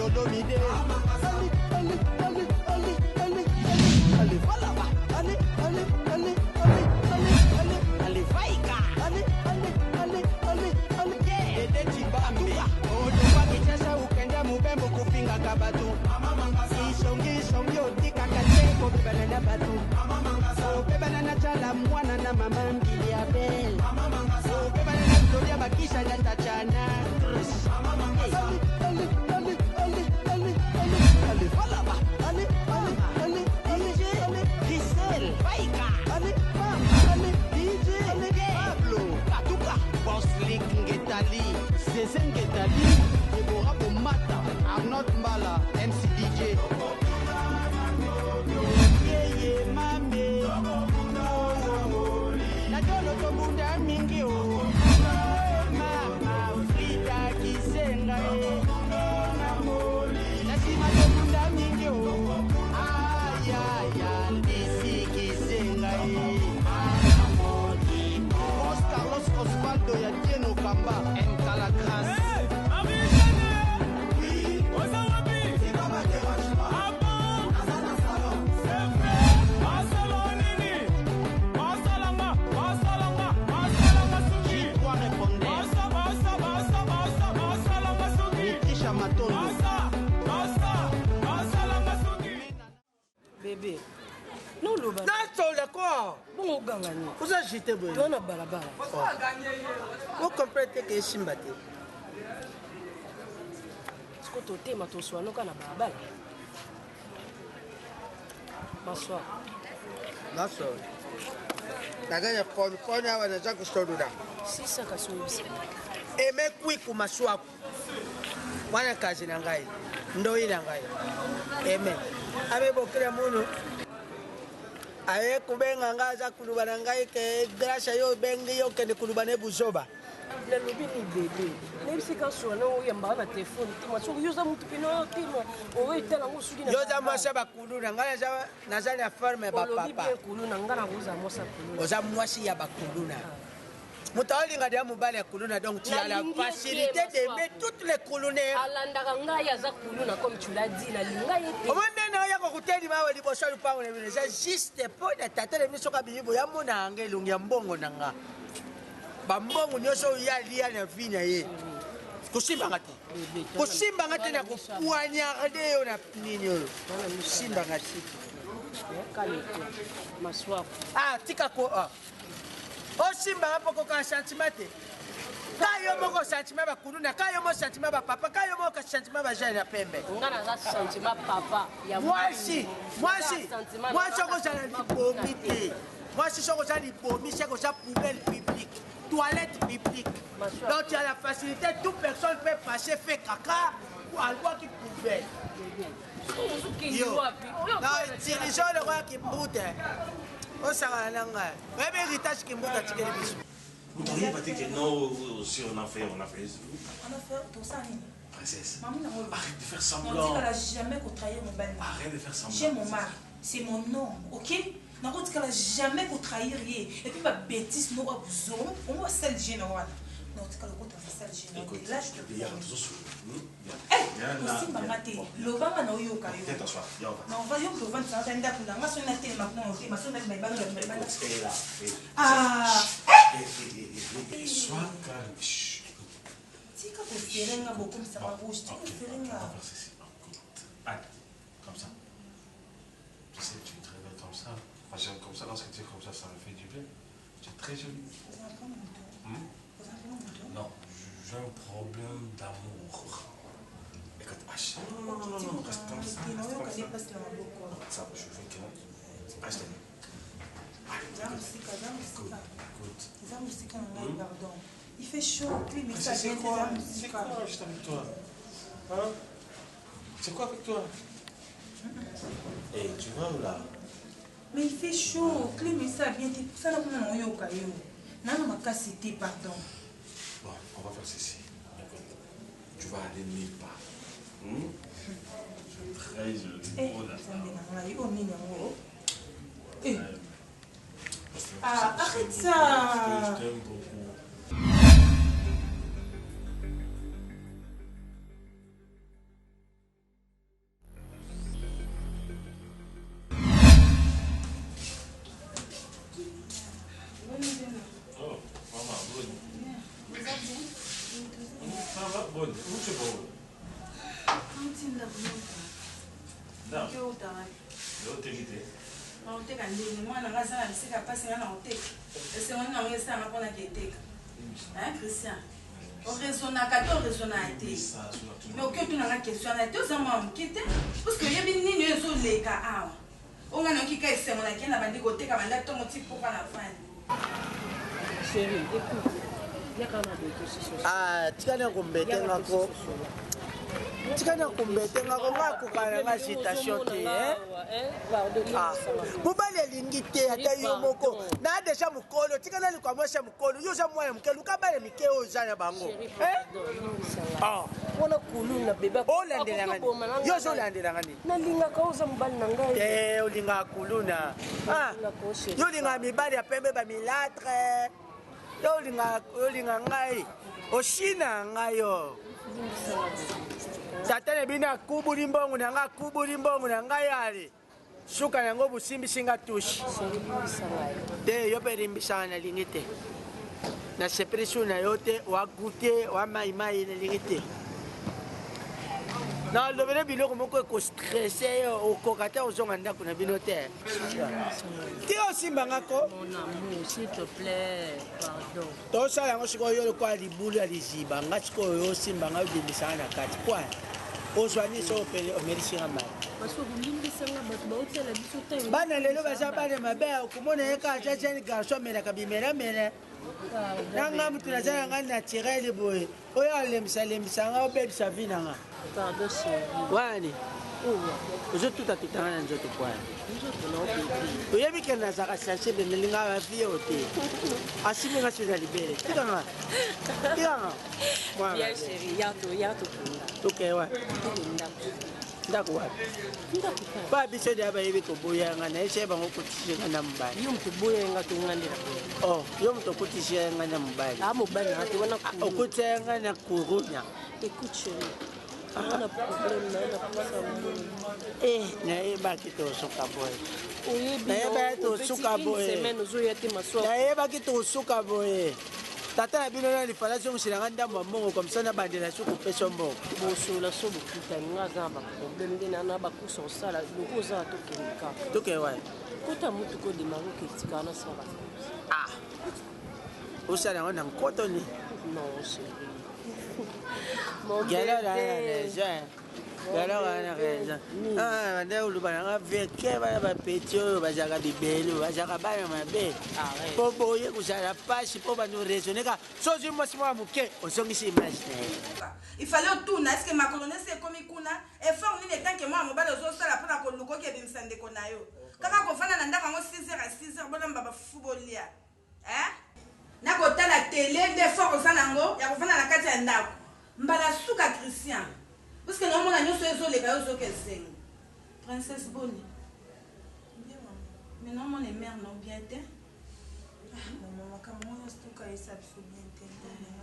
Olomide. Allez, voilà, allez, Vaika. Allez, Dede Chibambi. Odoba kichasa ukenda mubembo kupinga kabatu. Isongi otika kateko bebana batu. Bebana na chala mwana na mama mbili ya bel. Bebana na mtolia bakisha na tachana. Allez, voilà, allez, Gisèle, Vaika. Allez, DJ, Pablo, Katuka, Boss Lick Ngetali, Zezé Ngetali, Deborah Bomata, Arnold Mbala, MC DJ. Yeah, mame. Nadolo tobunda mingi o. Mama, Frida Kisenga. Nasima tobunda mingi o. Ay, Lisi Kisenga. Carlos Osvaldo ya Tieno Kamba en Calacras. Bébé, non le bas. Non, d'accord. Bon, on gagne. Vous agitez, vous. On a balabala. Vous comprenez que c'est Simbati. Est-ce que tu es ma tosoa, non, on a balabala. Bonsoir. Bonsoir. Naganya pona wana zako storuda. Sisa kasubisa. Eme kwiku maswako. Wana kazi na ngai. Ndo ina ngai. Eme. Abe bokira muno. Aye kubenga ngaza kulubana ngai ke grâce yo bengi yo kende kulubane buzoba. Le lobby ni bébé. Même si quand on a eu un bar à téléphone, tu m'as dit, yoza mutu pino, tu m'as, on est dans la souris. Yoza mwasa bakulu na ngana za nazali ya farme ba papa. Lobby bien kulu na ngana roza mwasa kulu. Oza mwasi ya bakulu na. Mutaoli ngadia mubale kuluna donc tu as la facilité d'aimer toutes les colonaires. Alanda ngaya za kuluna comme tu l'as dit la lingaye. Omande na ya ko kuteli mawe liboso lupango ne bine. C'est juste pour de tatele miso ka bibo ya mona ngelungi ya mbongo nanga. Bambongo nyoso ya lia na vina ye. Kusimba ngati. Kusimba ngati na kupoignarder yo na nini yo. Kusimba ngati. Kale maswa. Ah tika ko ah. Osimba hapo kwa sentiment. Kayo moko sentiment ba kuluna, kayo mo sentiment ba papa, kayo mo ka sentiment ba jana pembe. Ngana za sentiment papa ya mwasi ko jana lipomi te. Mwasi soko jana lipomi, c'est comme ça poubelle publique, toilette publique. Donc il y a la facilité, toute personne peut passer faire caca ou algo qui poubelle. Yo. Non, dirigeant le roi qui boute. Oh ça va nanga. Même héritage qui boute attirer les bisous. Vous n'auriez pas dit que non, si on a fait. On a fait tout ça, princesse. Maman, Arrête de faire semblant. on dit qu'elle n'a jamais trahir mon bel. Arrête de faire semblant. J'ai mon mari, c'est mon nom, ok? On dit qu'elle n'a jamais trahir. Et puis ma bêtise, nous va vous on va celle générale. Non, tu as le compte à celle générale. Là, je te dis. Eh, aussi, maman, le vent va nous y aller. Tais-toi, non, on va y aller. Le vent, ça va être un peu. Ma soeur n'a pas été maintenant. Ma soeur n'a pas été là. Ah! Sois calme. Tu sais que vous ferez un beaucoup, ça va bouger. Tu sais que vous ferez un. Allez, comme ça. Tu sais, tu es très belle comme ça. Enfin, j'aime comme ça, lorsque tu es comme ça me fait du bien. Tu es très jolie. Non, j'ai un problème d'amour. Écoute, non, reste comme ça. Ça, je veux que. Reste là. Il fait chaud, puis mais ça c'est quoi juste avec toi? Hein? C'est quoi avec toi? Eh, tu vois où là? Mais il fait chaud, mais ça vient, ça n'a pas eu au caillou. Non, ma casse c'était pardon. Bon, on va faire ceci. Tu vas aller nulle part. Je suis très joli. Ah, arrête ça! Je t'aime beaucoup. tu vas où? Non. L'autorité. Christian. On raisonnaka to raisonnate. Mais aucun tu n'as question na to za mwa mkite parce que yebi nini ezo leka awa. On a noki ka ese mona kena bandi ko teka banda to moti popa na fani. Chérie, écoute. Il y a quand même des choses. Ah, tikana kumbete ngako. Tikana kumbete ngako ngako kana nga citation te mobali elingi te ata yo moko na deja mokolo tikana likwa mwasha mokolo yo za moya mokelo kabale mike oza na bango wana kulu na beba olandelanga ni yo zo landelanga ni nalingaka oza mobali na ngai te olinga kuluna yo linga mibali ya pembe ba milatre yo olinga ngai oshina ngai yo Satane bina kubuli mbongo na nga kubuli mbongo na nga yale suka yango busimbi singa tushi de yo perimbisa na lingite na sepresu na yote wa goûter wa mai na lingite na lobele biloko moko ko stresser o kokata ozonga ndako na bino te ti osimba ngako mon amour s'il te plaît pardon to sala yango sikoyo yo kwa libulu ya liziba ngati ko yo simba nga bimbisa na kati kwa ozwani so pele omerishinga mai parce que bimbisanga bato baotela biso te bana lelo baza bana mabe okomona ye ka jajani garso melaka bimela nanga mutu nazala nga naturel boye oyo alembisalembisanga obebisa vi nanga pardon chérie wani ozotutatukanga na nzoto kwani oyebi ke nazaka sashe bemelinga bavie o te asiminga soza libele tikanga bien chérie yato tokewa ndako wapi ba biso dia bayebi koboyanga na ese bango kotisenga na mobali yo mutu boyenga tongandela yo mutu okotisenga na mobali mobali na te wana okotisenga na kurunya écoute chérie on a problème na pesa mo nayebaki tosuka boye nayebaki tosuka boye semaine ozoya te maswa nayebaki tosuka boye tata na bino nani falasi omusilanga ndambo ya mbongo komisa na bandela so kopesa mbongo bosola so bokutani nga aza na baproblème nde na bakusa osala loko oza na tokende kaka tokewa kota mutu kodemanga oketikaka na sala osala yango na nkoto ni non chérie galera na raison galera na raison banda oluba nanga veke bana bapeti oyo bazalaka bibele bazalaka bana mabe mpo boye kozala pasi mpo bando raisonneka sozwi mwasi mwa moke ozongisi image na ye ifale otuna eske makolo nesi ekomi kuna effort nini etanke mwa mobali ozosala mpona koluka oki ebimisa ndeko na yo kaka kofanda na ndako yango 6h à 6h bolamba bafufu bolia nakotala tele nde effort osala yango ya kofanda na kati ya ndako mbala suka Christian parce que naomona nyonso ezoleka yo ozoka esengo princesse boni mais naomona mère no bien te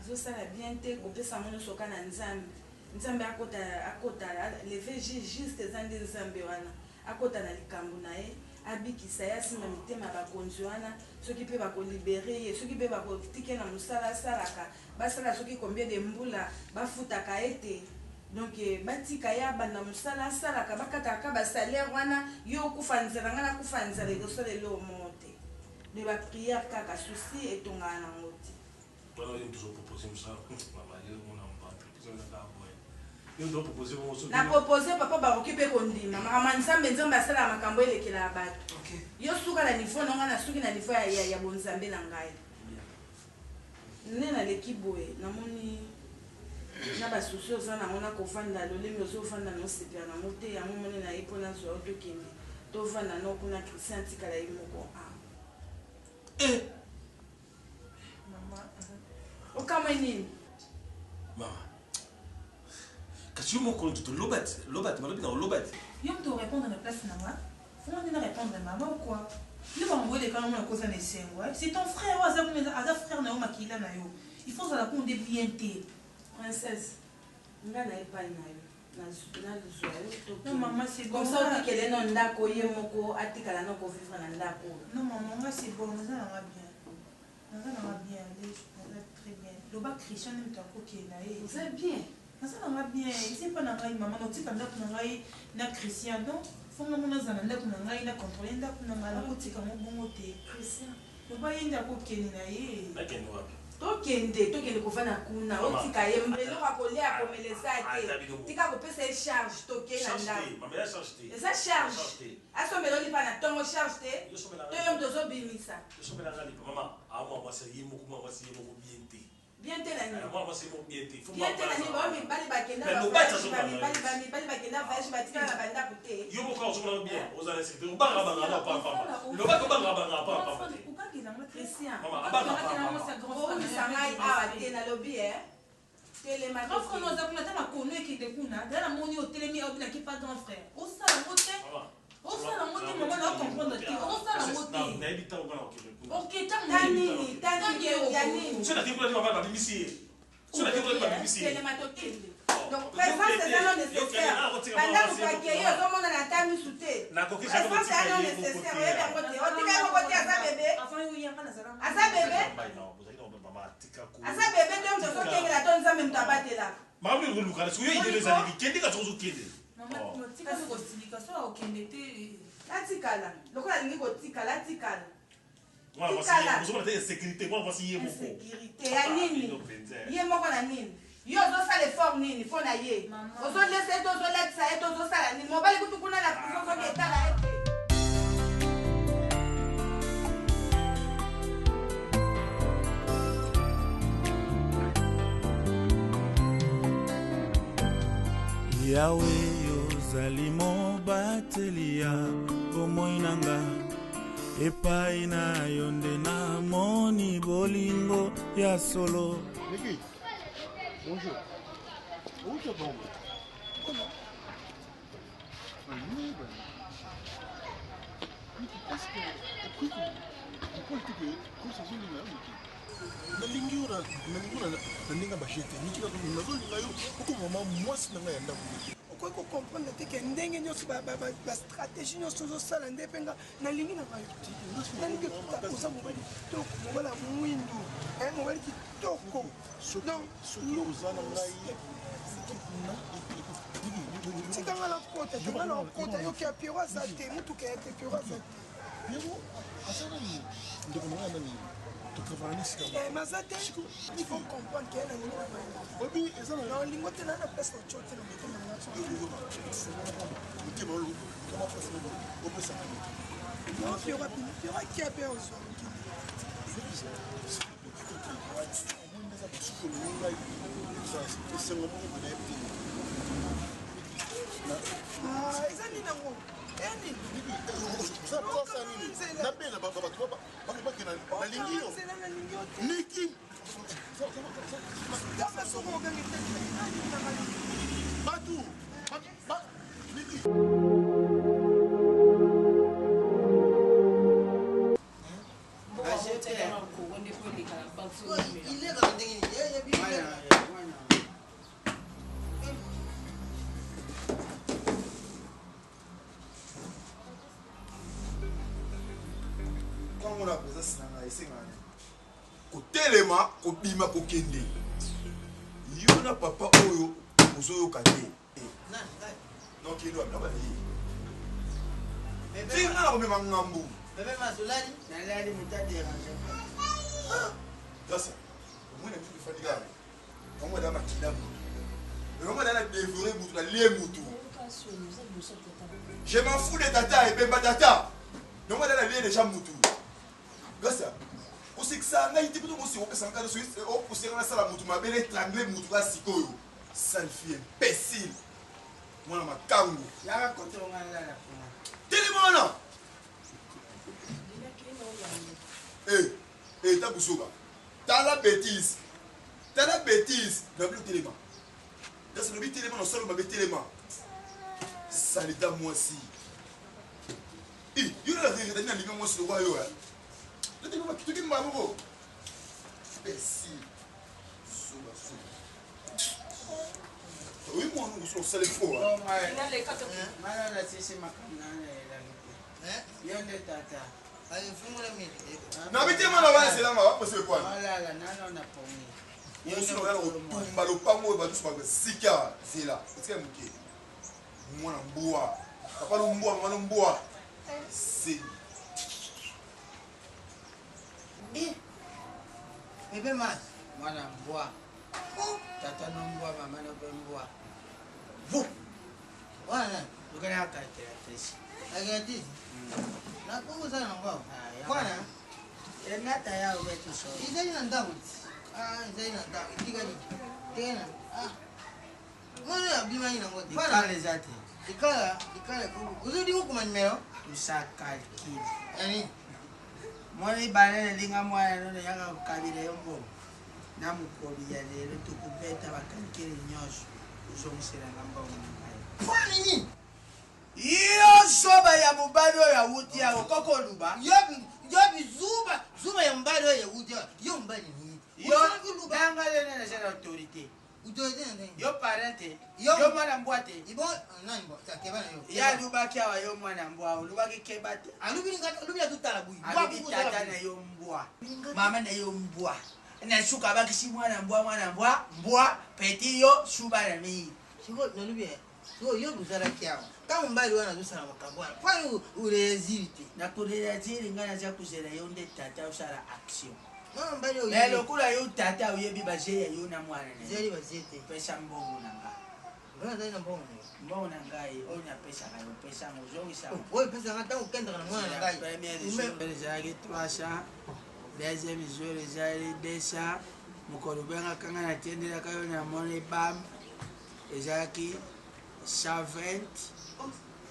azosala bien te kopesa mo nyonso ka na nzambe akota leve juste eza nde nzambe wana akota na likambo na ye abikisa ye asimba mitema ya bakonzi wana soki mpe bakolibere ye soki mpe bakotike na mosala asalaka basala soki combien de mbula bafutaka ete donc batika ye abanda mosala asalaka bakataka basalaire wana yo okufa nzala nga nakufa nzala ekosala eloo moo te de bapriere kaka susi etongaka nango te na propose papa bakoki mpe kondima makambo nzambe nzambe asala makambo elekela bato yo suka na niveau nanga na suki na niveau ya bonzambe na ngai nde naleki boye namoni na basusi oza nango na kofanda lolemi ozofanda nosepela nango te yango moni na ye mpona zwa yo tokende tovanda no kuna Christian tikala ye moko okamwe nini kasi yo moko ntutu lobati malobi na olobati yo mto répondre na place na nga foma ndina répondre mama ou quoi yo bangoyele kanga mona koza na esengo c'est ton frère oyo aza frère na yo makila na yo il faut ozala kunde bien te princesse nga na epai na yo nazwa yo non maman c'est bon comme ça okekele no ndako ye moko atikala no kovivre na ndako non maman nga c'est bon naza nanga bien naza nanga bien naza très bien loba Christian mto akokende na ye oza bien ça n'a pas bien. C'est pas dans la maman, tu as na Christian, non? Faut que nous na contrôler na la côté comme bon côté. Christian. Le boy il a pas qu'elle na yé. tokende kofana kuna otika ye mbelo kakolia komelesa te tika kopesa ye charge tokenda ndako eza charge asombela olipa na ntongo charge te toyo tozobimisa bien te nani bien te nani bao mibali bakenda mibali bakenda voyage batika na bandako te yo moko ozomona bien ozala insécurité obanga banga papa lobaka obanga banga papa Christian omisangai awa te nalobi telema grand frère nous avons la connu qui te kuna dans la moni au télémi au qui pas grand frère au ça la moté maman na comprendre te au ça la moté na ebita obana OK tani yani cela dit pour dire maman bimisi cela dit pour dire bimisi telema tokende donc présence c'est non nécessaire pendant que tu accueillir au monde na tami souté présence c'est non nécessaire et bien côté on dit que côté asa bébé asa bébé donc je veux que la tonne ça même tabatela maman le luka so yo idée les amis kendi ka tsozo kende maman tika ko silika so okende te latikala lokola lingi kotikala tikala moi voici vous avez sécurité moi voici yé moko sécurité ya nini yé moko na nini yo ozosala effort nini mpo na ye ozolesa ete ozolakisa ete ozosala nini mobali kutu kuna na prison soki etala ete yawe yozali mobateli ya bomoi na nga epai na yo nde namoni bolingo ya solo. Niki, bonjour. Où tu vas? Comment? Est-ce que nalingi ora naninga bashete nikika nazolinga yo oko mama mwasi nanga ya ndako okoki kokomprendre te ke ndenge nyonso bastratégie nyonso ozosala nde mpenga nalingi na bayo nalingi oza mobali kitoko mobali ya mwindu mobali kitoko soki oza na ngai tikanga na kota tonga na okota yoki ya piero aza te motuka ya te piero aza te piero aza nani ndeko na ngai nani mazate il faut comprendre qu'il y a un niveau oui ça non lingo te na place na chote na moto na ngaso mutima lo kama place na o pesa non il y aura qui a peur sur ah ezali nango eni ça passa nini na pena baba baba nalingi yo niki batu niki on a besoin kotelema kobima kokende yo na papa oyo ozoyoka te donc il doit pas dire bébé na komema ngambu bébé mazulali nalali muta déranger sasa mwana mtu fadika kama dama kidabu kama dana dévorer mutu na lie mutu je m'en fous de tata et bemba tata non moi dana lie déjà mutu gasa kusikisa ngai te kuto musi opesa ngalo so o kusela na sala mutu mabele trangle mutu ka sikoyo sale fille imbécile mwana makangu yaka kotonga la kuna telemona ta busuka tala bêtise na plus téléma dans le but téléma no solo mabe téléma salita moi si yo la vérité na linga moi sur yo tu vas tu dis mambo imbécile suba oui moi nous sommes salés faux mala la sisi makana yonde tata na biti mana wa sela ma wa pose kwa mala la nano na pomi oso na kotumba lopango oyo bato soka sika zela esika moke mwana mbwa papa no mbwa mama no mbwa c'est Bébé Mas, mwana mbwa. Tata no mbwa, mama no mbwa. Vous. Wana, ukana calculatrice. Agati. Na kungu sana mbwa. Bwana, nata ya wetu so. Izali na ndawu. Izali na ndawu. Ikigani. Tena. Mwana ya bima ina ngote. Ikale zati. Ikale kungu. Uzudi huku manimero? Usakalkili. Yani mwana ibale linga mwana none yanga ukabile yombo. Namukoli ya lero tukubeta bakalikili nyosho. Uzomusira ngamba umungai. Kwa nini? Iyo soba ya mubali ya wuti ya koko luba. Yobi zuba ya mbali ya wuti ya. Yo mbali ni. Yo danga lene na jana autorité. Autorité nene. Yo parente. Yo mwana mbwate. Ibo nani mbo takebana yo. Ya luba kiawa yo mwana mbwa. Luba kebate. Alubi ya tutala bui. Alubi tata na yo mbwa. Mama na yo mbwa. Na shuka bakisi mwana mbwa peti yo shuba na mi. Siko nalubi. So yo buzara kiawa. Kama mbali wana dusala makabwana. Kwani urezilite. Na kurezili ngana za kuzela yonde tata usara action. Mama mbali yo. Lelo kula yo tata uyebi bajeya yo na mwana ne. Zeli bazete pesa mbongo nanga. Ngana zali na mbongo. Mbongo nangai onya pesa kayo pesa muzongi sawa. Oy pesa ngata ukenda kana mwana nangai. Premier jour zaki 300. Deuxième jour zali 200. Mukolo benga kanga na tendela kayo na money bam. Ezaki 120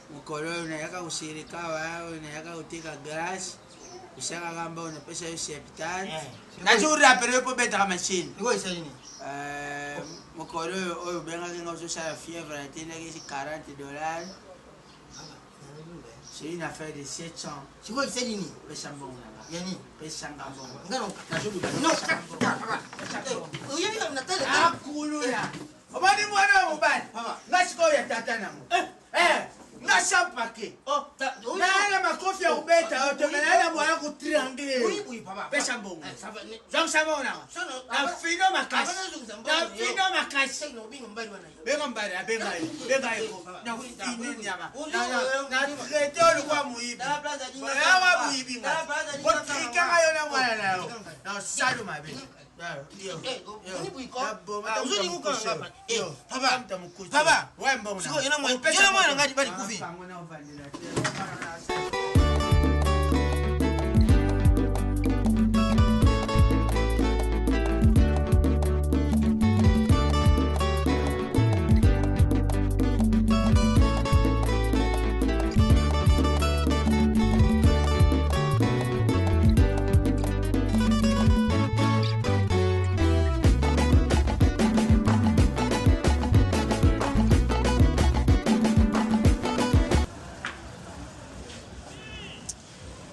mukolo unayaka ushirika wao unayaka utika gas ushaka kamba unapesa hiyo septan najuri apere po beta machine iko isa nini mukolo oyo benga kinga usha fièvre na tena kisi $40 c'est une affaire de 700 siko isa nini pesa mbongo yani pesa mbongo ngano najuri no uyebi nataka akulula obani mwana mubani ngasiko ya tata nango ngasha pake na makofi ya ubeta yote na mwana ku triangle pesa mbongo donc ça va na fino makasi benga mbari benga iko na nini yama na retolo kwa muibi wa muibi botika ngayo na mwana nayo na salo mabe Papa, ouais bon.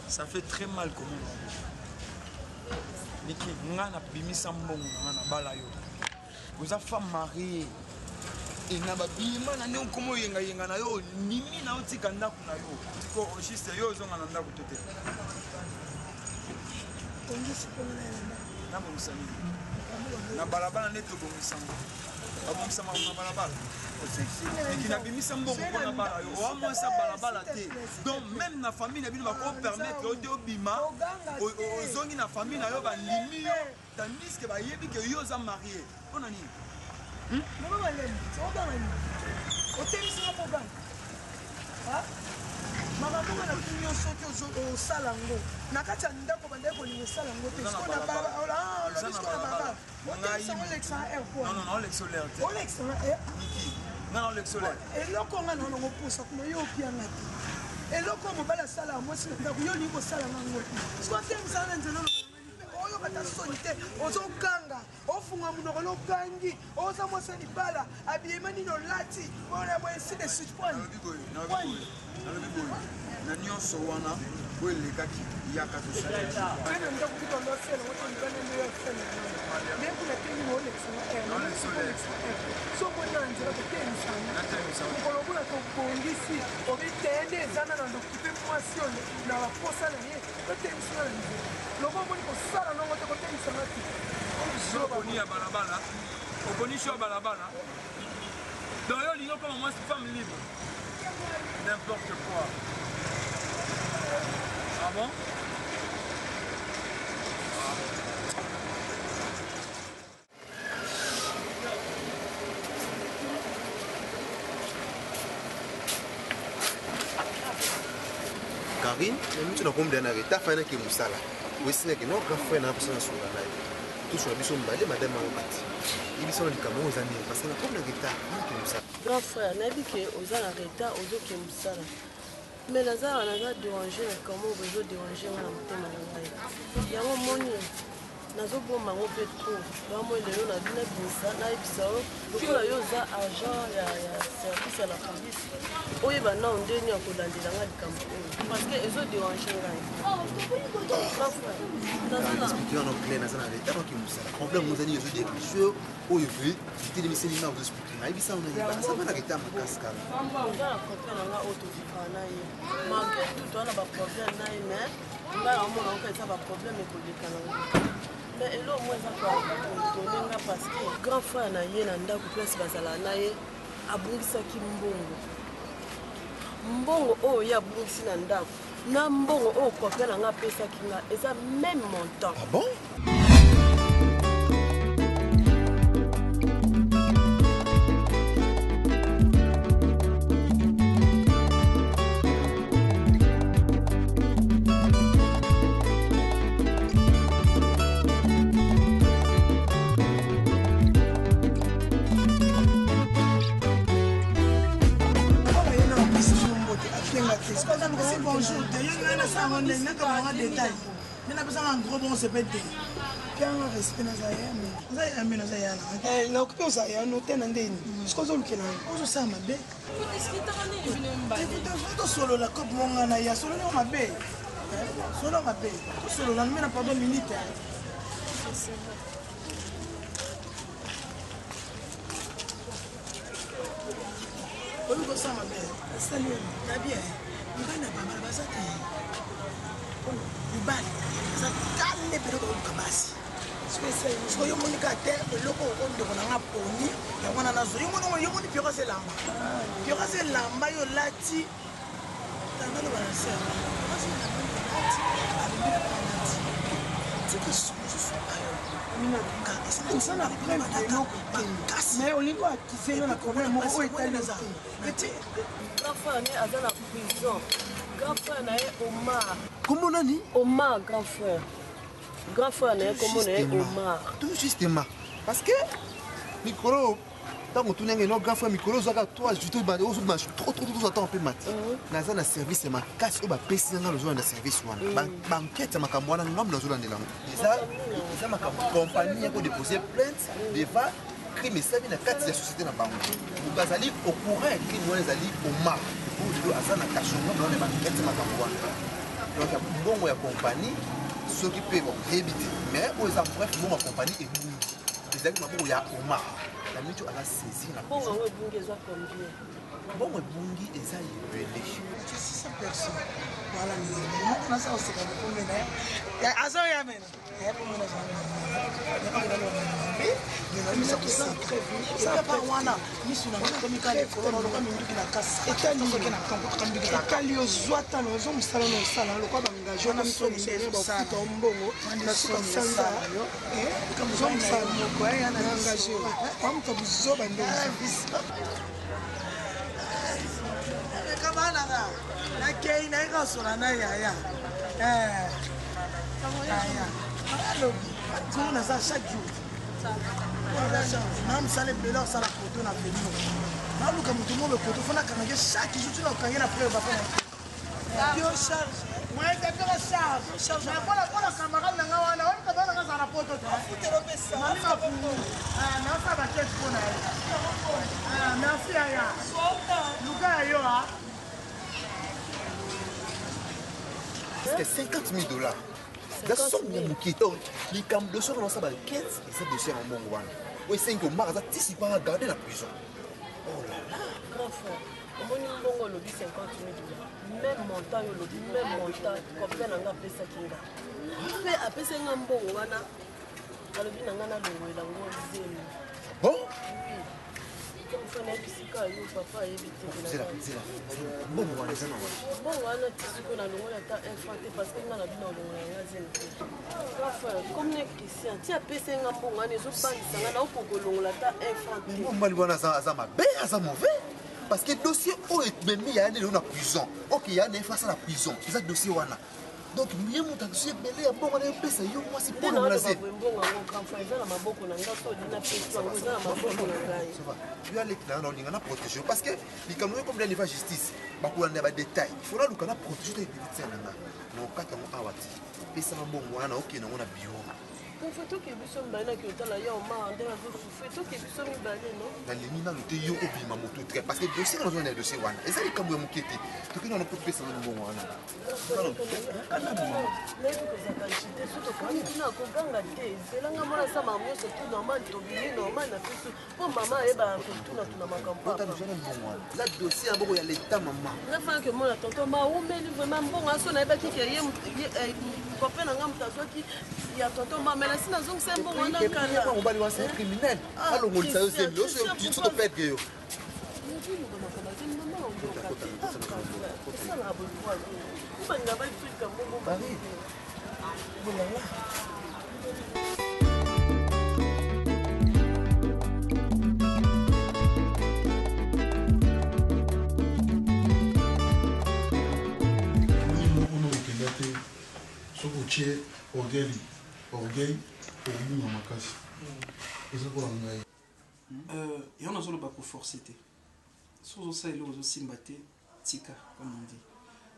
Ça fait très mal quand même. Niki, ngana bimisa mbongo ngana bala yo. Vous êtes femme mariée. Et na ba bima na nyo komo yenga na yo nimi na otika ndaku na yo. Ko juste yo zonga na ndaku tete. Kongi sipona na bomusani. Na balabala neto bomusango. Abomusama na balabala. Et qui n'a pas mis son bon pour la balle. Au moins ça balabala té. Donc même la famille n'a pas permettre au bima aux zones la famille n'a pas limite tandis que bah yebi que yo za marié. On a ni. Maman Malem, c'est au dans au thème c'est pas bon. Ah? Maman comment la union sauté au salango. Nakati ndako bandeko ni salango té. Parce qu'on a baba oh là, on a baba. On a Alex air quoi. Non, Alex Solaire. Alex air. Non, Alex Solaire. Et là quand on a poussa comme yo piano. Et là comme bala sala moi c'est ndako yo liko sala nango. Soit thème ça nzelo oyo kata sonite ozokanga ofunga munoko lokangi oza mwasa libala abiyema nino lati ona mwesi de suspend na nyonso wana boelekaki yaka tosala kana ndako kutondo sele wote ndane ndio sele mais kuna tini mo so bona nzira kutenisa kolobula to kondisi obitende zana na ndokipe mwasi ono na waposa na ye kutenisa na nzira lobo moni ko sala no wote kutenisa ngati Soko ni ya balabala okoni choix balabala donc yo lingo comme moi femme libre n'importe quoi ah bon Karine, tu n'as pas de n'arrêt. Tu as fait un qui est moussala. Oui, c'est que non, quand tu as fait un sur la live. Tout sur la mission de madame Mangati. Il sont les Cameroun aux années. Parce que comme le retard, qui est moussala. Grand frère, on a dit qu'aux ans retard, aux autres qui est moussala. Mais les gens, on a dérangé, comment on veut déranger, on a monté malade. Il y a un moment. nazobomba ngo mpe trop bamo lelo na bina bisa nayebisa o lokola yo oza agent ya service ya la police oyeba nao ndeni ya kolandela nga likambo oyo parce que ezoderange ngai expliquer en clair naza na leta donc mosala problème ozali ezoderange oyo pe titelemisi nina ozoexplique nayebisa onayeba asama na leta makasi kala oza na comprendre nanga oyo tozikala na ye malgré tout toza na baproblème na ye mais ngai amona oka eza baproblème ekoleka nango mais elo moi eza kotonenga parce que grand frère na ye na ndako place bazala na ye abungisaki mbongo oyo ye abungisi na ndako na mbongo oyo kopia na nga apesaki nga eza même montant. Ah bon? Bonjour, d'ailleurs, on a des détails. On a besoin d'un gros bon CPT. Quand on respecte nos aïeux, on a un menos aïeux. On a occupé aux aïeux, on a un indéni. Ce qu'on a le Kénan, on a ça, ma belle. On a solo la coupe, mon anaïa, solo ma belle. Solo ma belle. Solo la mène pendant une minute. On a ça, ma belle. Salut, t'as bien. Ngana baba bazate ubali zakale pero ukabasi so yo monika te loko ondo kona ngaponi ya mwana nazo yo moni pioka se lamba yo lati tangalo bana se mais au niveau qui fait la problème au état les grand frère né aza na prison grand frère na ye Omar comment nani Omar grand frère na ye comment na ye Omar tout justement parce que micro tant que tu n'as pas grand frère micro zaka toi juste trop attends un peu mat naza na service ma casse oba pesi na lozo na service wana banquette makambo wana ngam lozo landela ça ma compagnie a déposé plainte devant crime esabi na kati ya société na bango bazali au courant crime wana ezali Omar oyo aza na kashongo na banquette makambo wana donc mbongo ya compagnie soki pe bon débité mais oyo eza bref mbongo ya compagnie ebungi ezali mabongo ya Omar la mitu ala saisir na bongo ebungi eza combien bongo ebungi eza yebele 600 personnes voilà on a ça aussi comme on est ya azo ya mena ya pour mena ça pas wana misuna comme kale ko no ko mingi na kasi etali ozwata no zo musala no sala lokwa bangajo na mso ni bafuta mbongo na suka sanga comme zo musala ko ya na engagé comme to bizo bando kama na kei na ikasola na ya alors comment on a ça chaque jour même ça les blés ça la photo na venu na luka mutu mo photo fona kanage chaque jour tu na kanga na preuve ba fona yo charge moi c'est que la charge mais voilà camarade na wana on ka dona za na photo tu futelo pesa mami ma pu na ça va tête fona merci aya luka yo c'est 50 000 $. La somme de Moukito, les camps de soir dans sa banquette, et ça dossier en bon one. Oui, c'est que Omar a anticipé à garder la prison. Oh là là! Grand frère, au moins nous avons 50 000 $. Même montant, même montant, comme ça, on a fait ça. Mais après, c'est un bon one. alobi na nga nalongolela ngo zemi. Bon? Comme ça na yo papa yebi te Zela. Bon wana zana wana. Bon wana tisiko na longolela ta infante parce que nga na bino longolela nga zemi te. Comme ne Christian, ti apesa nga mbongo wana ezobandisa nga na okoko longola ta infante. Mbali wana aza mabe, aza mauvais. Parce que dossier oyo ememi ya nde na prison. Ok, ya nde face à la prison. Eza dossier wana. Donc miye moto akosi ebele ya mbongo na epesa yo mwasi mpo na mona se. Mbongo yango kamfa eza na maboko na nga so dina pesa yango eza na maboko na ngai. Yo aleki na olinga na protéger parce que likambo yo comme la niveau justice bakolanda ba détail. Il faudra luka na protéger te petite na nga. Na okata ngo awati. Pesa mbongo wana okena ngo na bureau. Quand faut que biso mbana ki otala ya oma ndela zo souffrir to que biso mibale non na limi na lote yo obima moto très parce que dossier na zone dossier wana eza likambo ya mokete to kina na ko pesa na mbongo wana kana mo mais ko za ka chite surtout quand il na ko ganga te zelanga mona sa mamu so tout normal to bini normal na tout po mama eba ko tuna tuna makambo papa ta jana mbongo wana la dossier mbongo ya l'état mama na fa que mona tonton ma o meli vraiment mbongo aso na eba ki ke ye copain na ngam tasoki ya tonton ma mais sina zongo se mbongo na kala ko mobali wa c'est criminel alongo lisa yo sembi yo so to perdre yo orgueil olinga makasi eza kola ngai yo nazoloba koforce te soki ozosalela ozosimba te tika comme on dit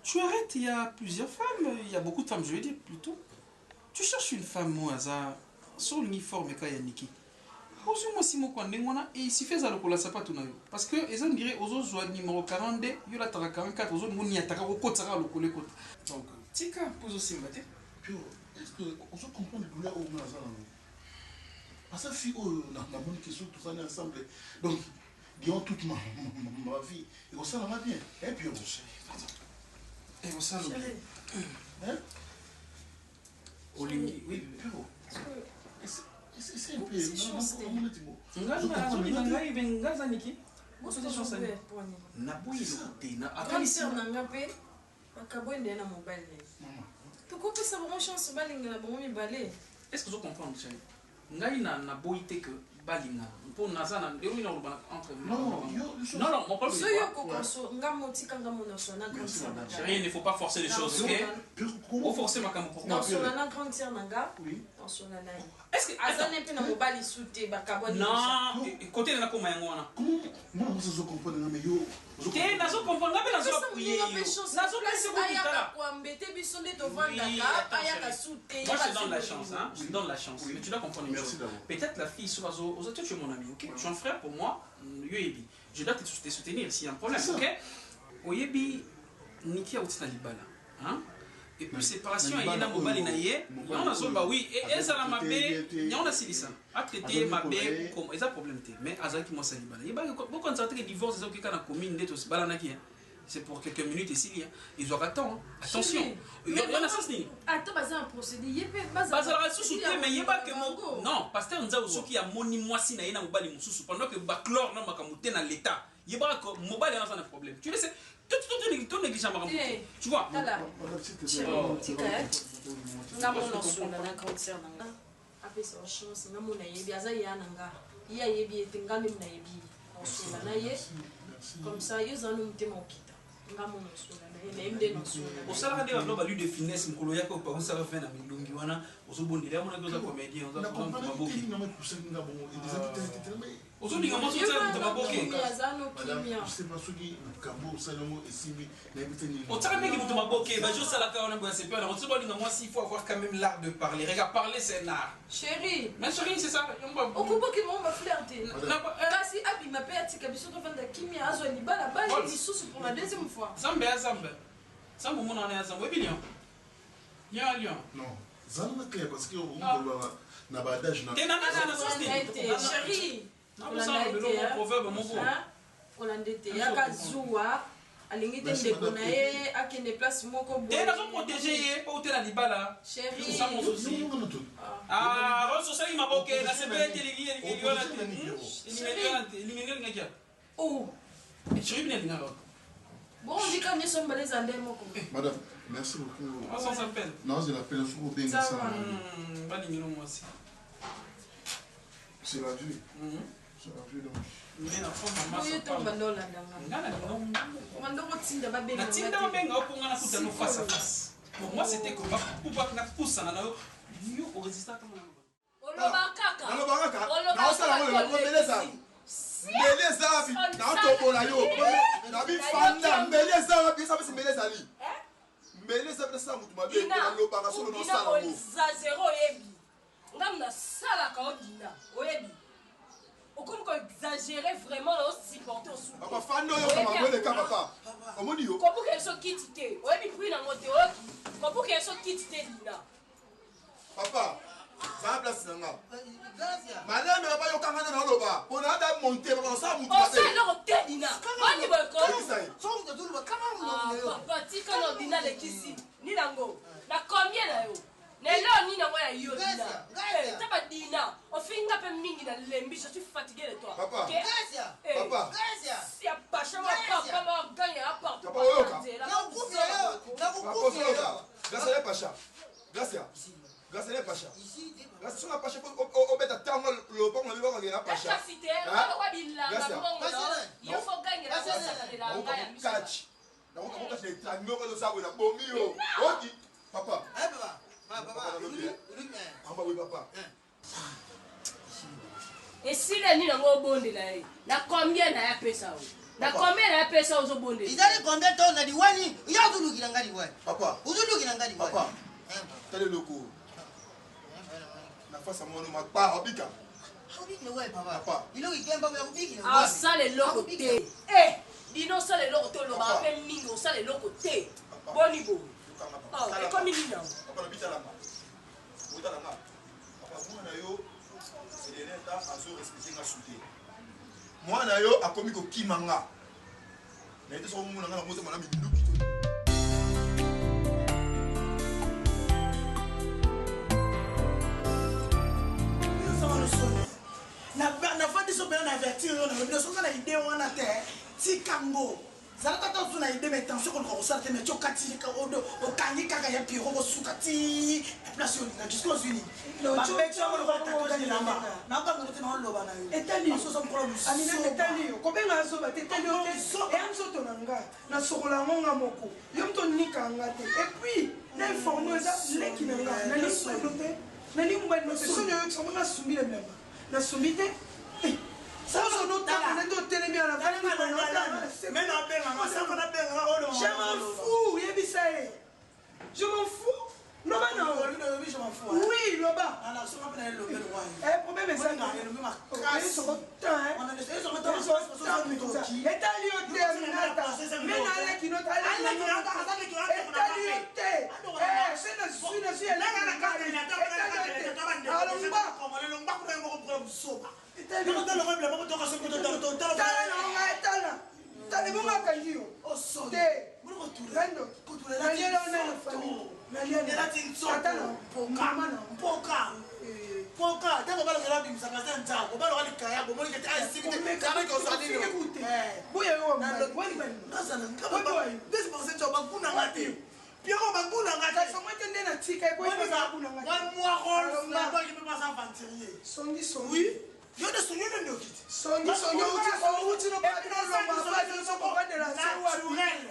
tu arrêtes, il y a plusieurs femmes, il y a beaucoup de femmes, je veux dire plutôt. Tu cherches une femme moi ça sur l'uniforme quand il y a Niki. Moi si moi et il suffit ça le sapato na yo parce que ils ont dirait aux autres numéro 42, yo la 44 aux autres moni ataka au côté ça le coller côté. Donc tika pose aussi maté. Puis est-ce que on se comprend le douleur au moins ça là. Parce que fille na bonne question tout ça ensemble. Donc disons toute ma vie et ça va bien. Et puis et vous ça hein? Olingi oui. C'est un peu est-ce que vous comprenez ngai na boité que balinga pour nazana ndio entre non mon pas il ne faut pas forcer les choses ok on forcer ma cam pour moi est-ce que non côté na koma yango wana comment vous comprenez mais yo te nazo comprendre ngabe nazo prier nazo laisser vous moi je donne la chance hein je donne la chance mais tu dois comprendre une chose peut-être la fille soit aux autres tu es mon ami ok tu es un frère pour moi yoyebi je dois te soutenir s'il y a un problème ok oyebi niki a utina libala hein et puis séparation et na mobali na ye on a zoba oui et ça la mabé y on a silisa a traiter mabé comme ça problème té mais azaki moi ça libala yeba beaucoup quand ça que divorce ça qui kana commune d'être aussi balana qui c'est pour quelques minutes ici ils auront attend attention il y en a ça ni attends bas un procédé yeba bas la sous-souté mais yeba que non pasteur nza osoki ya moni mwasi na ye na mobali mususu pendant que baclore na makamute na l'état yeba que mobali na ça un problème tu sais tout négligent makamute tu vois nga mona sona na cancer nanga apesa chance nga mona yebi aza yana nga iya yebi etengami na yebi osona na ye comme ça yo zanu mtema okita nga mona sona na ye na mde no sona osala de ba lui de finesse mkolo yako pa osala fena milungi wana ozobondela mona koza comédien oza maboki ozolinga mo sotala maboki otala meki mutu maboki bajosala ka wana boya sepe wana ozobolinga moi s'il faut avoir quand même l'art de parler regarde parler c'est un art chérie mais chérie c'est ça okuboki mo ba flirter kasi abi ma pe atika biso to vanda kimia azo libala bali lisusu pour la deuxième fois zambe zambe mona na zambe bilion ya lion non zambe clair parce que on na badage na chérie on a ndete yakazuwa alingi te ndeko na ye akende place moko boye nazo protéger ye po utela libala chérie ça mon souci ah rose ça il m'a ok, la CBT, il oh, et tu es bien. Bon, on dit qu'on est sur les andés, mon Madame, merci beaucoup. On s'en s'appelle. Non, je l'appelle un fou bien. Ça va, moi aussi. C'est la vie. C'est la vie donc. Mais la femme, maman, ça parle. Pour moi, c'était comme ça. Comme qu'on exagérait vraiment là, aussi supporter au sous. Papa, fan de papa. Comment dit? Comment qu'elle soit quittée? Oui, mais puis dans mon théo. Comment qu'elle soit quittée, Lina? Papa, ça place là. Madame, elle va pas y avoir dans le bas. On a d'abord monté, on s'en monte. On s'en leur tête, Lina. On y va quoi? Papa, tu quand on dîne les kissi, ni nango. Na combien là yo? Nelo ni na waya yo Dina. Taba Dina. On finga pe mingi na lembi, je suis fatigué de toi. Papa. Gracia. Papa. Si a pas chama papa va gagner à part. Papa oyoka. Gracia le pacha. Gracia. Gracia le pacha. Gracia sur la pacha au beta tango le bon le bon la pacha. Gracia. Il faut gagner la pacha de la ngaya. Catch. Na on va se trango ko sa wena bomi yo. Odi. Papa. Papa. Et si les ni nango bonde là, na combien na ya pesa o? Na combien na ya pesa o zo bonde? Izali combien ton na diwani? Ya zulu kilanga diwani. Papa. Uzulu kilanga diwani. Papa. Tele loko. Na fasa mono makpa obika. Obika ouais papa. Ilo ikemba ya kubiki. Ah ça les loko te. Eh, dino ça les loko te lo ba pe mingo ça les loko te. Bonibo. Oh, et comme il dit non. Papa l'habita là. L'habita là. Papa moi na yo c'est les états à se respecter nga souté. Moi na yo a komi ko kimanga. Na été so mo na nga mo te mana mi nduki to. Na fadi so bena na avertir yo na so na idée wana te ti kango. Zala tata zuna ide metanso ko ko sa te me chokati ka odo o kangi kaka ya piro ko sukati place yo na discours uni no chocho ko ko ta ko ni lamba na ba mo te na lo ba na yo etali so so problem ani na etali yo ko benga so ba te etali yo e am so to na nga na sokola ngonga moko yo mto nika nga te et puis na informer za leki na nga na ni so te na ni mba no so yo so na sumbi le memba na sumbi te ça on nous tape on est télé bien la mais non ben ça on a ben je m'en fous je m'en fous non bah non je m'en fous oui là-bas alors ça on a le eh problème est ça ils sont contents hein on a des ils sont contents et taliote mais n'allez qui notre allez taliote eh c'est le suis là oui. Yo de sonyo de no kiti. Sonyo uti no ba no lo ba de so ko de la sewa.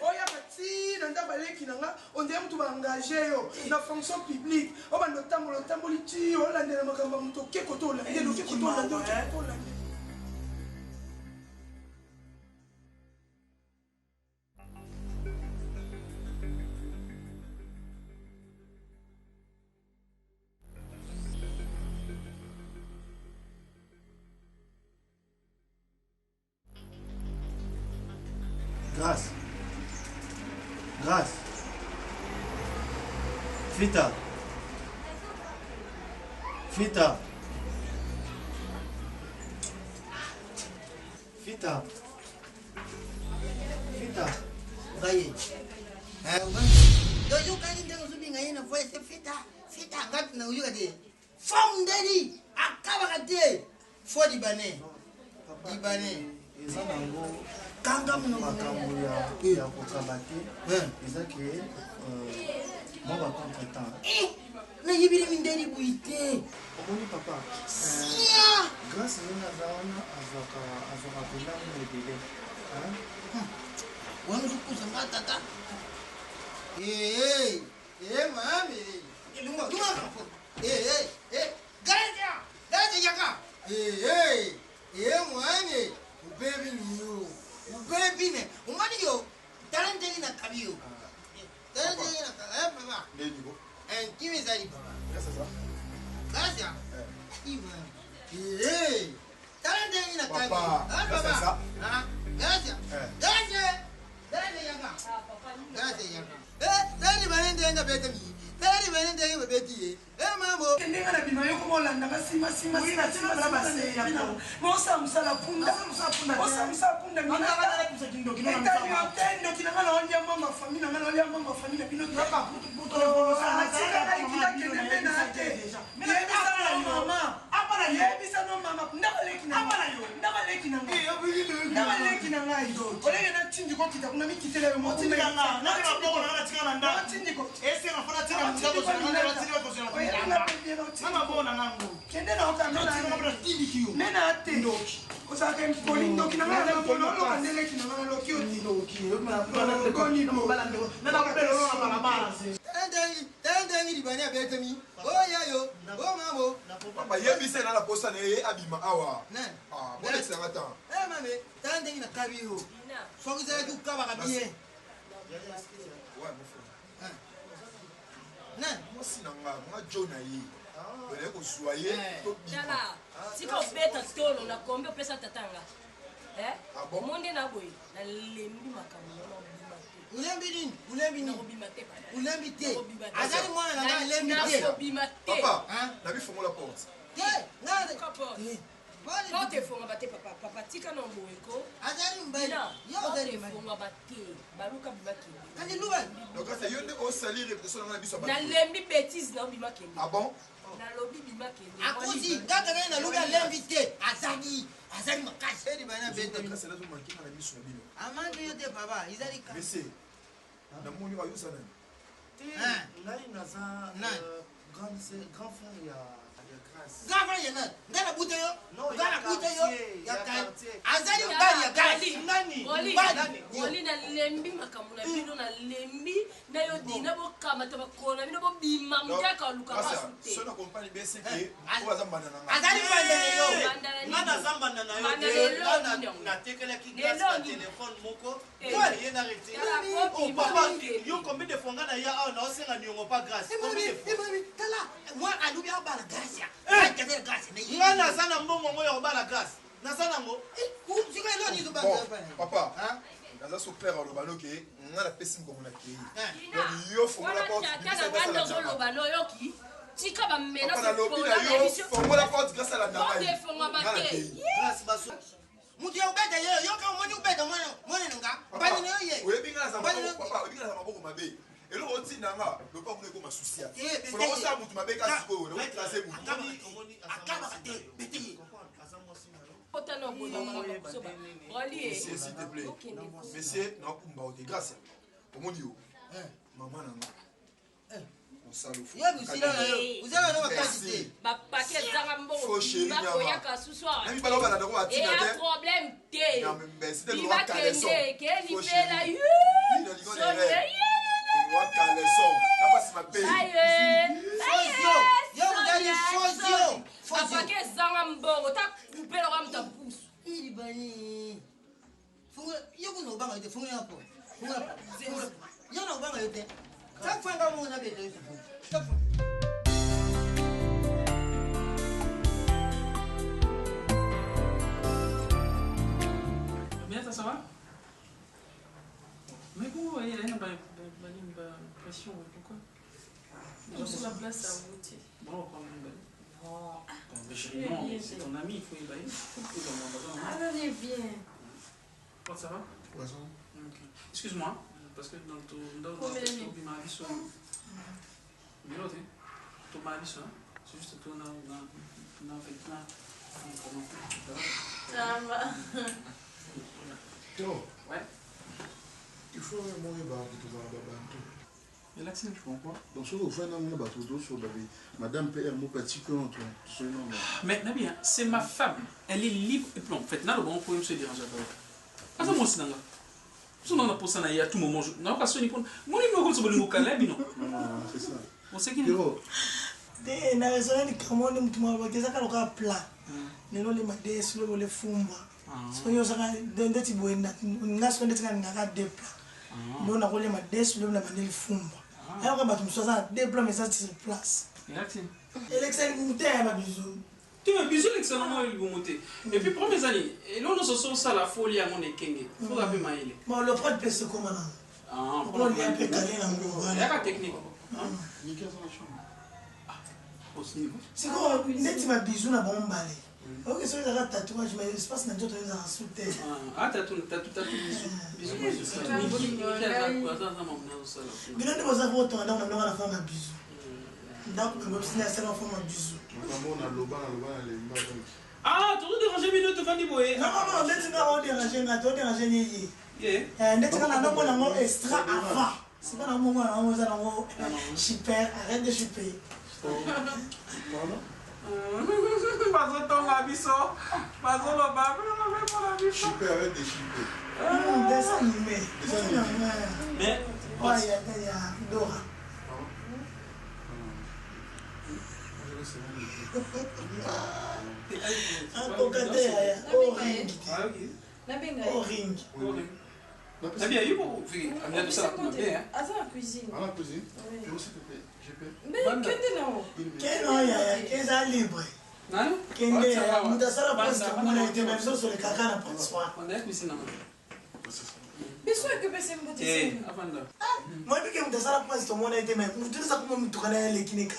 Oya bati na ndaba leki nanga on dem tu ba engager yo na fonction publique. O ba no tamboli ti o la ndela makamba mto ke koto la ndelo ke koto la ndelo ke koto la. Grâce. Fita. Fita. Fita. Fita. Vai. Dojo kali ndio uzuri ngaye na voice fita. Fita ngapi na uyu ade. Form daddy. akabaka te fo libanais libanais eza nango kanga makambo ya kokaba te eza ke mo bacontretemps nayebeli mindeli boyi te omoni papa grâce ndenge aza wana azwaka kolamuna ebele wana ozokuzanga tata mame gaja yaka mwane ubebi niyo ubebi ne umani yo talenteli na kabi yo talenteli na kabi papa kimi ezali papa gaja talenteli na kabi papa gaja yaka nani banendenga betami nani banendenga bebetiye mamo ndenga na bino yo komolanda basima mosa musala punda mosa musala punda mina kana kusa kindoki na kinanga na wanja mama famille na wanja mama famille bino toka puto sana tika ikila kende mena ate yebisa no mama apana yebisa no mama ndabaleki na apana yo ndabaleki na ndabaleki na ngai olenge na tindi ko kita kuna mikitele yo mo tindi nga na ka boko na tika na nda tindi ko ese na fana tika mutako sana na tika ko sana mama bona nangu kende na okamena na tindi kiyo mena ate ndoki osaka mpolindo kinanga na molo lo kandele kinanga lo kiyo ndoki ko ni no balando na na pelo na barabara tandangi libani abetami oyayo omamo papa yebise na la posa na ye abima awa bon excellent temps mame tandangi na kabiyo fokizala ki ukabaka bien mwasi na nga mwa jo na ye ole kozwa ye tala sika obeta tolo na kombe opesa tatanga monde na boye nalembi makambo ulembi nini ulembi nini ulembi te azali mwana na nga lembi te papa nabifongola porte te ngade porte efonga bate papa tika na mboeko azali mbali yo ozali mbali efonga bate baluka bimakende kandi luba donc asa yo nde osali réputation na biso nalembi bêtise na bimakende bon nalobi bimakende akosi kaka ngai nalubi alembi te azali makasi edi bana betemakina na biso na bino amande yo te papa ezali mese namoni bayosana ngai naza grand frère ya grand frère ya nani ngai na bute yo ngai na bute yo ya azali mbali ya kasi oli nalembi makambo na bino nalembi na yo dina bokamata bakolo na bino bobima mutaka oluka basu te azali mbanda na yo nga naza mbanda na yo te natekelaki grâce na telefone moko ye na retire papa yo combien de fois nga na ya awa naosenga niongo pa grâce tala moi alubi abala grâce nga naza na mbongo ngo ya kobala grâce naza nango papa naza so clair aloba noke nga napesi mokongo na kei donc yo fongola porte tika bamena fongola porte grâce à la ndamai mutu ya ubeta ye yo ka moni ubeta mwana nga bani na ye oyebi nga na maboko mabe eloko otinda nga lopa kuna ekoma susi ate fona osala mutu mabe kasi koyo na otrase mutu akabaka te bete ye Monsieur, s'il te plaît. Monsieur, nakumba ote grâce. Omoni yo. Maman nanga. On salo fou. Vous avez un qualité. Ba paquet zanga mbongo. Fo chéri nyama. Ya ka suswa. Nami bala bala ndako atina te. Et un problème té. Non mais c'était le roi Caleçon. Quel fait la yu. Roi Caleçon. Ça passe ma paye. Yo vous allez fozio. Ba paquet zanga mbongo ta couper le ram ta pousse. Il bani. Funga yo kuno banga yote funga hapo. Funga hapo. Yo no banga yote. Chaque fois que on a bête yote. Chaque fois. Bien, ça va? Mais bon, il y a une pression. Pourquoi? On se la place à voter. Bon, quand même. Non, c'est ton ami, il faut y aller. Ah, allez, viens. Ça va? Okay. Excuse-moi, parce que dans ton bimaviso, c'est juste que tu as fait Ça va. Ouais. Il faut vraiment y avoir tout ça. Et là, tu comprends? Donc, si vous faites un bateau d'eau sur Madame PR, mon petit cœur, tout mais Nabi, c'est ma femme. Elle est libre et plomb. En fait, là, le bon problème se dérange pas. Ça, moi, c'est dans là. Si on a posé ça à tout moment, je n'ai pas sonné pour moi. Moi, je ne sais pas si non. C'est ça. On sait qui est. Na raison ni kama ni mtu mwa bageza kaloka pla. Nelo le madesi lo le fumba. So yo saka dende ti boenda ngaso ndeti kana ngaka depla. Ndo na kole madesi lo na mandeli fumba. Ayo ka batu msoza depla mais ça c'est place. Exactement. Election mutaya ba bizu. Tu me bisous l'excellent il vous monter. Et puis pour mes amis, et là nous sommes ça la folie à mon ekenge. Faut rappeler maïle. Bon le prod pèse comment là? Ah, on est un peu calé là ngo. Il y a la technique. Nickel sur la chambre. C'est quoi neti ma bisou na bombale. OK, so ça va tatouage mais espace na joto za soute. Ah, tatou bisou. Bisou. Bino de boza voto na na na fama bisou. Donc même si na ça na fama bisou. Ah, tu dois déranger minute tu vas dire boy. Non, neti na on déranger na to déranger ni. Neti na na mo na mo extra avant. C'est pas na mo na mo za na mo super, arrête de chuper. Pas autant ma biso, pas autant ma biso. Chipper avec des chippers. Dessin animé. Mais, ouais, il y a Dora. Un cocateur, au ring. Au ring. C'est bien, il faut amener tout ça bien. À la cuisine. À la cuisine. Puis aussi, je peux. Mais qu'est-ce non, il y a libre. Non? Mudasara presque comme on a été même sur le caca n'a pas de soin. On est cuisine. Mais soit que c'est une beauté. Avant là. Moi, je dis que Mudasara presque comme on a été même. Vous ça comme on tourne les kinéka.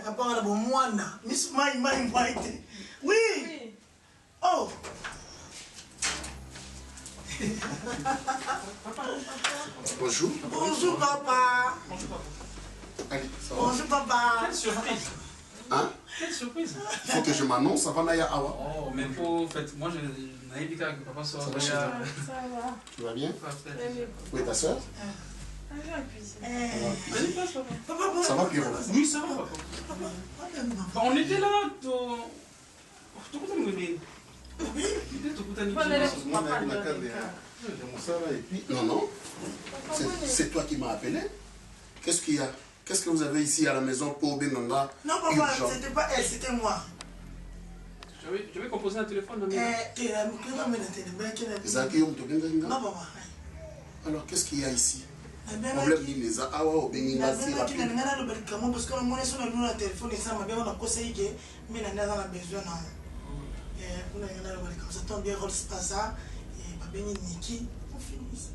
À part la bonne moine, Miss My White. Oui. Oh. Bonjour. Bonjour papa. Allez, ça va. Bonjour papa. Quelle surprise. Hein? Quelle surprise. Il faut que je m'annonce avant d'aller à Awa. Oh, mais pour en fait, moi je n'avais dit que papa soit. Ça va. Tu vas bien? Où est ta soeur? Ça va Pierrot? Oui, ça va papa. On était là, tout le monde est Non. C'est toi qui m'as appelé. Qu'est-ce qu'il y a? Qu'est-ce que vous avez ici à la maison pour Benanga? Non, papa, c'était pas elle, c'était moi. Je vais composer un téléphone. Non, papa. Alors, qu'est-ce qu'il y a ici? Problème ni les awa au Benga si rapide. Parce que mon sur le téléphone et ça m'a bien conseillé que mais on a besoin on a comme ça tant bien rôle c'est pas ça et pas bien Niki on finit ça.